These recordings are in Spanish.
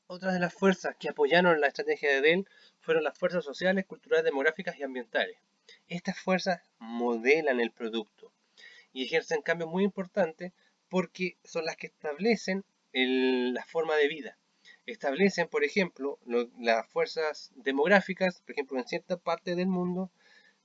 Otras de las fuerzas que apoyaron la estrategia de Dell fueron las fuerzas sociales, culturales, demográficas y ambientales. Estas fuerzas modelan el producto y ejercen cambios muy importantes porque son las que establecen la forma de vida. Establecen, por ejemplo, las fuerzas demográficas, por ejemplo, en cierta parte del mundo,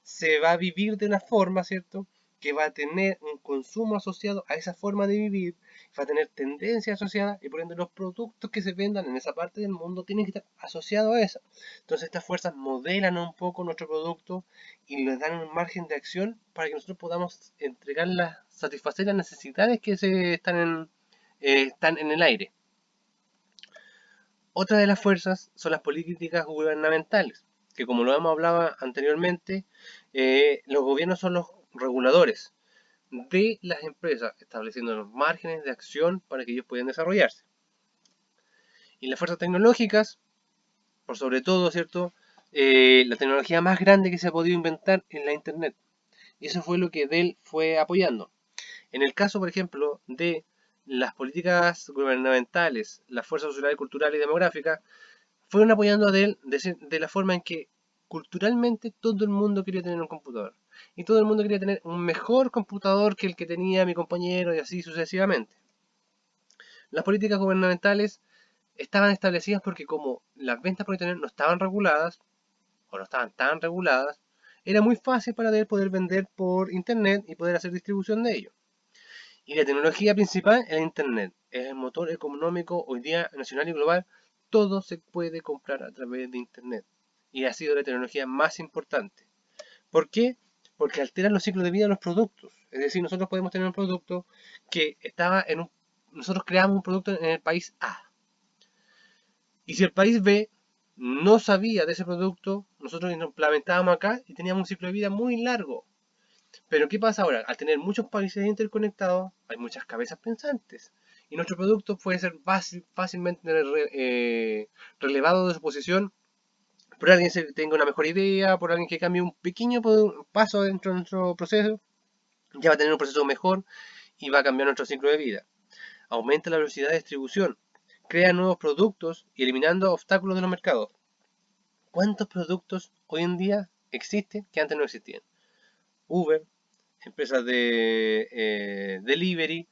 se va a vivir de una forma, ¿cierto? Que va a tener un consumo asociado a esa forma de vivir, va a tener tendencias asociadas y por ende los productos que se vendan en esa parte del mundo tienen que estar asociados a eso. Entonces estas fuerzas modelan un poco nuestro producto y les dan un margen de acción para que nosotros podamos satisfacer las necesidades que están en el aire. Otra de las fuerzas son las políticas gubernamentales, que como lo hemos hablado anteriormente, los gobiernos son los reguladores de las empresas, estableciendo los márgenes de acción para que ellos puedan desarrollarse. Y las fuerzas tecnológicas, por sobre todo, ¿cierto? La tecnología más grande que se ha podido inventar es la Internet. Y eso fue lo que Dell fue apoyando. En el caso, por ejemplo, de las políticas gubernamentales, las fuerzas sociales, culturales y demográficas, fueron apoyando a Dell de la forma en que culturalmente todo el mundo quería tener un computador. Y todo el mundo quería tener un mejor computador que el que tenía mi compañero y así sucesivamente. Las políticas gubernamentales estaban establecidas porque como las ventas por internet no estaban reguladas, o no estaban tan reguladas, era muy fácil para Dell poder vender por internet y poder hacer distribución de ello. Y la tecnología principal es el internet. Es el motor económico hoy día nacional y global. Todo se puede comprar a través de internet. Y ha sido la tecnología más importante. ¿Por qué? Porque altera los ciclos de vida de los productos. Es decir, nosotros podemos tener un producto que estaba en un... Nosotros creamos un producto en el país A. Y si el país B no sabía de ese producto, nosotros lo implementábamos acá y teníamos un ciclo de vida muy largo. Pero ¿qué pasa ahora? Al tener muchos países interconectados, hay muchas cabezas pensantes. Y nuestro producto puede ser fácilmente relevado de su posición por alguien que tenga una mejor idea, por alguien que cambie un pequeño paso dentro de nuestro proceso, ya va a tener un proceso mejor y va a cambiar nuestro ciclo de vida. Aumenta la velocidad de distribución, crea nuevos productos y eliminando obstáculos de los mercados. ¿Cuántos productos hoy en día existen que antes no existían? Uber, empresas de delivery,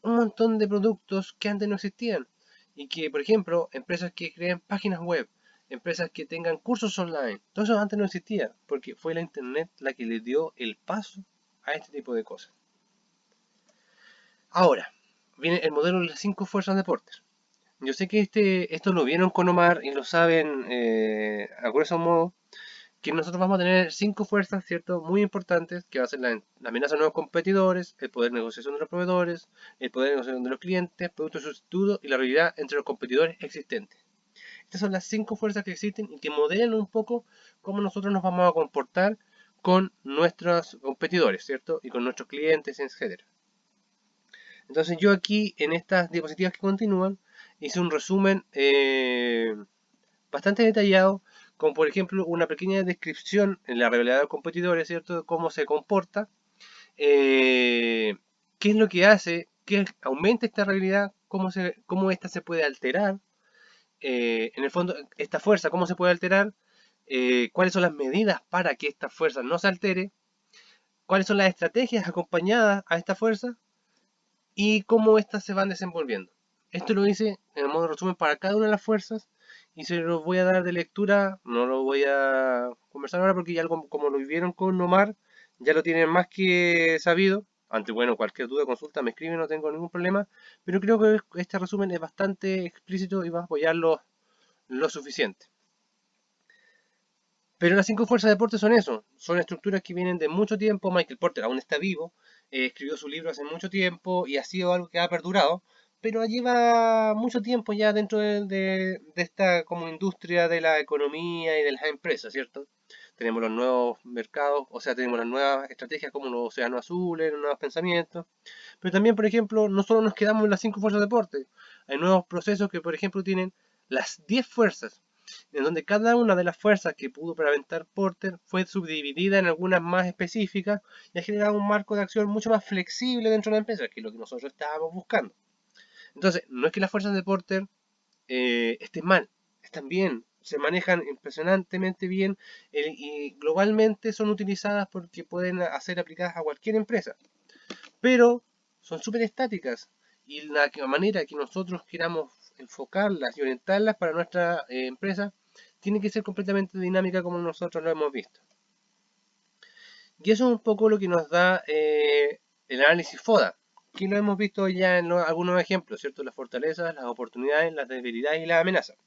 un montón de productos que antes no existían. Y que, por ejemplo, empresas que creen páginas web, empresas que tengan cursos online, todo eso antes no existía, porque fue la internet la que le dio el paso a este tipo de cosas. Ahora, viene el modelo de las 5 fuerzas de deportes. Yo sé que esto lo vieron con Omar y lo saben a grueso modo, que nosotros vamos a tener 5 fuerzas, ¿cierto? Muy importantes, que va a ser la amenaza de nuevos competidores, el poder de negociación de los proveedores, el poder de negociación de los clientes, productos sustitutos y la realidad entre los competidores existentes. Estas son las 5 fuerzas que existen y que modelan un poco cómo nosotros nos vamos a comportar con nuestros competidores, ¿cierto? Y con nuestros clientes, etcétera. Entonces yo aquí, en estas diapositivas que continúan, hice un resumen bastante detallado, como por ejemplo una pequeña descripción en la realidad de los competidores, ¿cierto? De cómo se comporta, eh, qué es lo que hace, qué aumenta esta realidad, cómo esta se puede alterar, en el fondo, esta fuerza, cómo se puede alterar, cuáles son las medidas para que esta fuerza no se altere, cuáles son las estrategias acompañadas a esta fuerza y cómo éstas se van desenvolviendo. Esto lo hice en el modo resumen para cada una de las fuerzas y se los voy a dar de lectura, no lo voy a conversar ahora porque ya como lo vivieron con Omar, ya lo tienen más que sabido. Ante, bueno, cualquier duda, consulta, me escriben, no tengo ningún problema, pero creo que este resumen es bastante explícito y va a apoyarlo lo suficiente. Pero las 5 fuerzas de deporte son eso, son estructuras que vienen de mucho tiempo. Michael Porter aún está vivo, escribió su libro hace mucho tiempo y ha sido algo que ha perdurado, pero lleva mucho tiempo ya dentro de esta como industria de la economía y de las empresas, ¿cierto? Tenemos los nuevos mercados, o sea, tenemos las nuevas estrategias como los océanos azules, los nuevos pensamientos, pero también, por ejemplo, no solo nos quedamos en las 5 fuerzas de deporte, hay nuevos procesos que, por ejemplo, tienen las 10 fuerzas en donde cada una de las fuerzas que pudo preventar Porter fue subdividida en algunas más específicas y ha generado un marco de acción mucho más flexible dentro de la empresa, que es lo que nosotros estábamos buscando. Entonces, no es que las fuerzas de Porter estén mal, están bien, se manejan impresionantemente bien y globalmente son utilizadas porque pueden ser aplicadas a cualquier empresa, pero son súper estáticas y la manera que nosotros queramos enfocarlas y orientarlas para nuestra empresa tiene que ser completamente dinámica como nosotros lo hemos visto. Y eso es un poco lo que nos da el análisis FODA, que lo hemos visto ya en algunos ejemplos, ¿cierto? Las fortalezas, las oportunidades, las debilidades y las amenazas,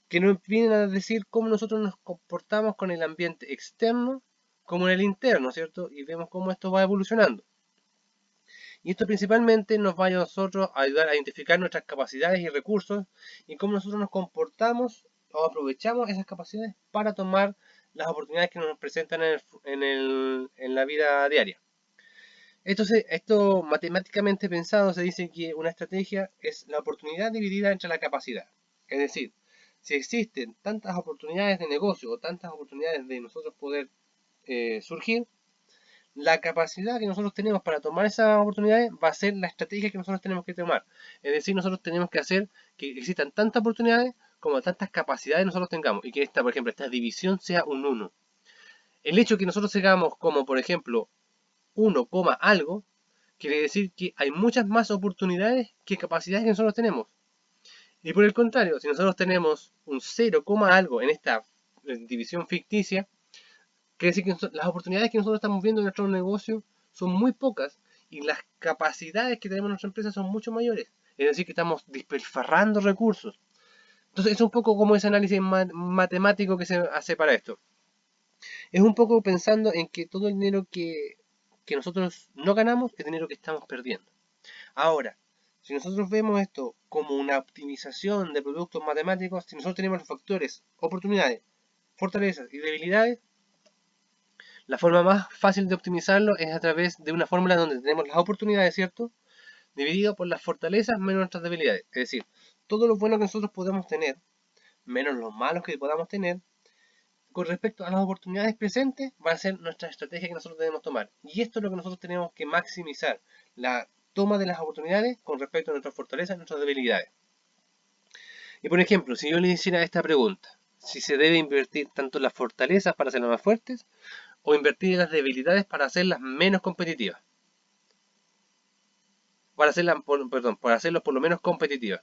que nos vienen a decir cómo nosotros nos comportamos con el ambiente externo como en el interno, ¿cierto? Y vemos cómo esto va evolucionando. Y esto principalmente nos va a nosotros a ayudar a identificar nuestras capacidades y recursos y cómo nosotros nos comportamos o aprovechamos esas capacidades para tomar las oportunidades que nos presentan en la vida diaria. Esto matemáticamente pensado se dice que una estrategia es la oportunidad dividida entre la capacidad. Es decir, si existen tantas oportunidades de negocio o tantas oportunidades de nosotros poder surgir, la capacidad que nosotros tenemos para tomar esas oportunidades va a ser la estrategia que nosotros tenemos que tomar. Es decir, nosotros tenemos que hacer que existan tantas oportunidades como tantas capacidades nosotros tengamos y que esta, por ejemplo, esta división sea un 1. El hecho de que nosotros hagamos como, por ejemplo, 1, algo, quiere decir que hay muchas más oportunidades que capacidades que nosotros tenemos. Y por el contrario, si nosotros tenemos un 0, algo en esta división ficticia, quiere decir que las oportunidades que nosotros estamos viendo en nuestro negocio son muy pocas y las capacidades que tenemos en nuestra empresa son mucho mayores. Es decir, que estamos despilfarrando recursos. Entonces es un poco como ese análisis matemático que se hace para esto. Es un poco pensando en que todo el dinero que nosotros no ganamos es dinero que estamos perdiendo. Ahora, si nosotros vemos esto como una optimización de productos matemáticos, si nosotros tenemos los factores, oportunidades, fortalezas y debilidades, la forma más fácil de optimizarlo es a través de una fórmula donde tenemos las oportunidades, ¿cierto? Dividido por las fortalezas menos nuestras debilidades. Es decir, todo lo bueno que nosotros podemos tener, menos los malos que podamos tener, con respecto a las oportunidades presentes, va a ser nuestra estrategia que nosotros debemos tomar. Y esto es lo que nosotros tenemos que maximizar, la toma de las oportunidades con respecto a nuestras fortalezas y nuestras debilidades. Y por ejemplo, si yo le hiciera esta pregunta, si se debe invertir tanto en las fortalezas para hacerlas más fuertes, o invertir en las debilidades para hacerlas menos competitivas. Para hacerlas, para hacerlas por lo menos competitivas.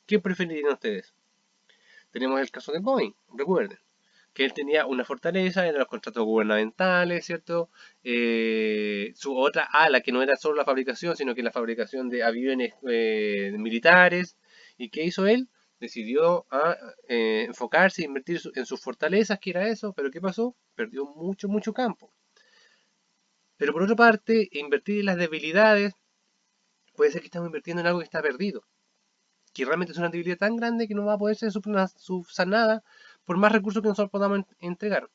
¿Qué preferirían ustedes? Tenemos el caso de Boeing, recuerden, que él tenía una fortaleza en los contratos gubernamentales, ¿cierto? Su otra ala, que no era solo la fabricación, sino que la fabricación de aviones militares. ¿Y qué hizo él? Decidió enfocarse e invertir en sus fortalezas, que era eso, pero ¿qué pasó? Perdió mucho campo. Pero por otra parte, invertir en las debilidades puede ser que estamos invirtiendo en algo que está perdido, que realmente es una debilidad tan grande que no va a poder ser subsanada por más recursos que nosotros podamos entregar.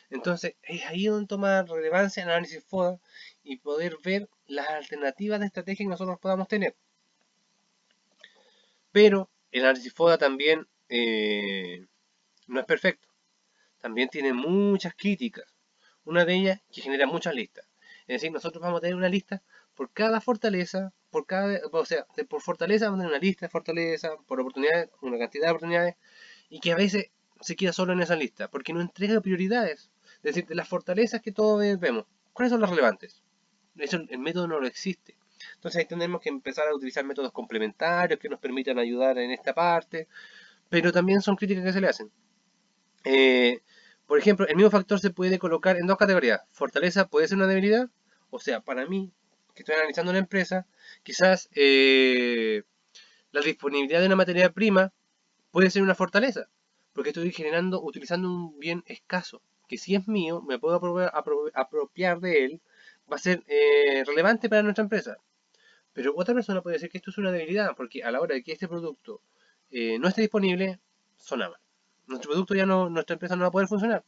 Entonces, es ahí donde toma relevancia el análisis FODA y poder ver las alternativas de estrategia que nosotros podamos tener. Pero el análisis FODA también no es perfecto. También tiene muchas críticas. Una de ellas que genera muchas listas. Es decir, nosotros vamos a tener una lista por cada fortaleza, por fortaleza vamos a tener una lista de fortalezas, por oportunidades, una cantidad de oportunidades, y que a veces se queda solo en esa lista, porque no entrega prioridades. Es decir, de las fortalezas que todos vemos, ¿cuáles son las relevantes? Eso, el método no lo existe. Entonces ahí tenemos que empezar a utilizar métodos complementarios que nos permitan ayudar en esta parte, pero también son críticas que se le hacen. Por ejemplo, el mismo factor se puede colocar en dos categorías. Fortaleza puede ser una debilidad. O sea, para mí, que estoy analizando una empresa, quizás la disponibilidad de una materia prima puede ser una fortaleza. Porque estoy utilizando un bien escaso. Que si es mío, me puedo apropiar de él. Va a ser relevante para nuestra empresa. Pero otra persona puede decir que esto es una debilidad. Porque a la hora de que este producto no esté disponible, sonaba. Nuestro producto ya no, nuestra empresa no va a poder funcionar.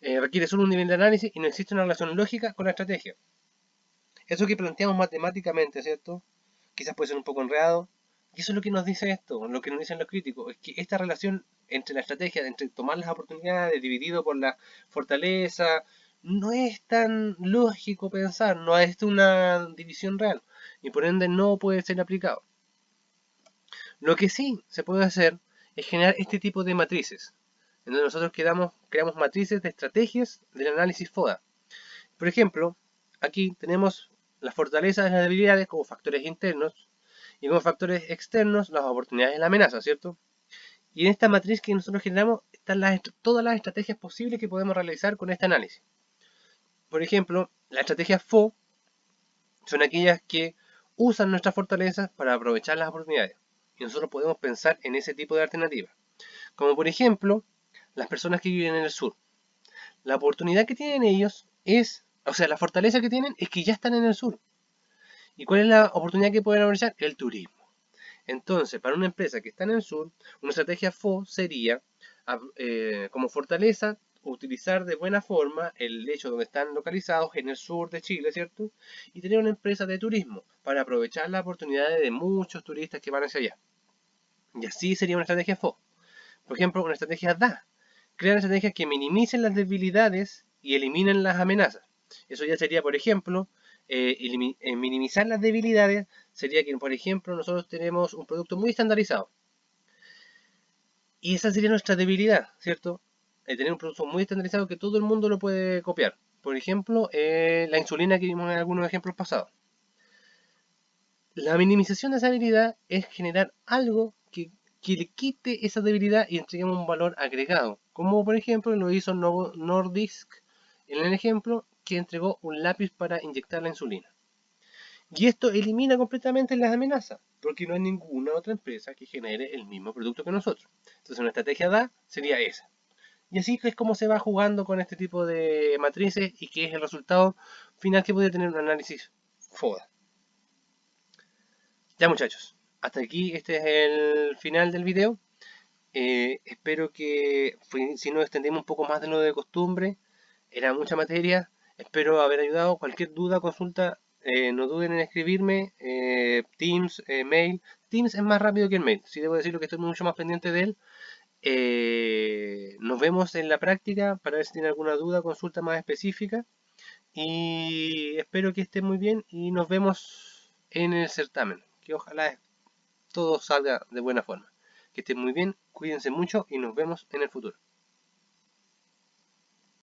Requiere solo un nivel de análisis y no existe una relación lógica con la estrategia. Eso que planteamos matemáticamente, ¿cierto? Quizás puede ser un poco enredado. Y eso es lo que nos dice esto, lo que nos dicen los críticos, es que esta relación entre la estrategia, entre tomar las oportunidades dividido por la fortaleza, no es tan lógico pensar, no es una división real y por ende no puede ser aplicado. Lo que sí se puede hacer es generar este tipo de matrices, en donde nosotros creamos matrices de estrategias del análisis FODA. Por ejemplo, aquí tenemos las fortalezas y las debilidades como factores internos y como factores externos las oportunidades y las amenazas, ¿cierto? Y en esta matriz que nosotros generamos están todas las estrategias posibles que podemos realizar con este análisis. Por ejemplo, las estrategias FO son aquellas que usan nuestras fortalezas para aprovechar las oportunidades. Y nosotros podemos pensar en ese tipo de alternativas. Como por ejemplo, las personas que viven en el sur. La oportunidad que tienen ellos es, o sea, la fortaleza que tienen es que ya están en el sur. ¿Y cuál es la oportunidad que pueden aprovechar? El turismo. Entonces, para una empresa que está en el sur, una estrategia FO sería, como fortaleza, utilizar de buena forma el hecho donde están localizados en el sur de Chile, ¿cierto? Y tener una empresa de turismo para aprovechar las oportunidades de muchos turistas que van hacia allá. Y así sería una estrategia FO. Por ejemplo, una estrategia DA. Crear estrategias que minimicen las debilidades y eliminen las amenazas. Eso ya sería, por ejemplo, minimizar las debilidades sería que, por ejemplo, nosotros tenemos un producto muy estandarizado. Y esa sería nuestra debilidad, ¿cierto? Tener un producto muy estandarizado que todo el mundo lo puede copiar. Por ejemplo, la insulina que vimos en algunos ejemplos pasados. La minimización de esa debilidad es generar algo que le quite esa debilidad y entreguemos un valor agregado. Como por ejemplo lo hizo Novo Nordisk en el ejemplo que entregó un lápiz para inyectar la insulina. Y esto elimina completamente las amenazas, porque no hay ninguna otra empresa que genere el mismo producto que nosotros. Entonces una estrategia DA sería esa. Y así es como se va jugando con este tipo de matrices y que es el resultado final que puede tener un análisis FODA. Ya muchachos, hasta aquí este es el final del video. Espero que si nos extendimos un poco más de lo de costumbre, era mucha materia. Espero haber ayudado. Cualquier duda, consulta, no duden en escribirme. Teams, mail. Teams es más rápido que el mail. Sí debo decirlo que estoy mucho más pendiente de él. Nos vemos en la práctica para ver si tiene alguna duda, consulta más específica. Y espero que estén muy bien y nos vemos en el certamen. Que ojalá todo salga de buena forma. Que estén muy bien, cuídense mucho y nos vemos en el futuro.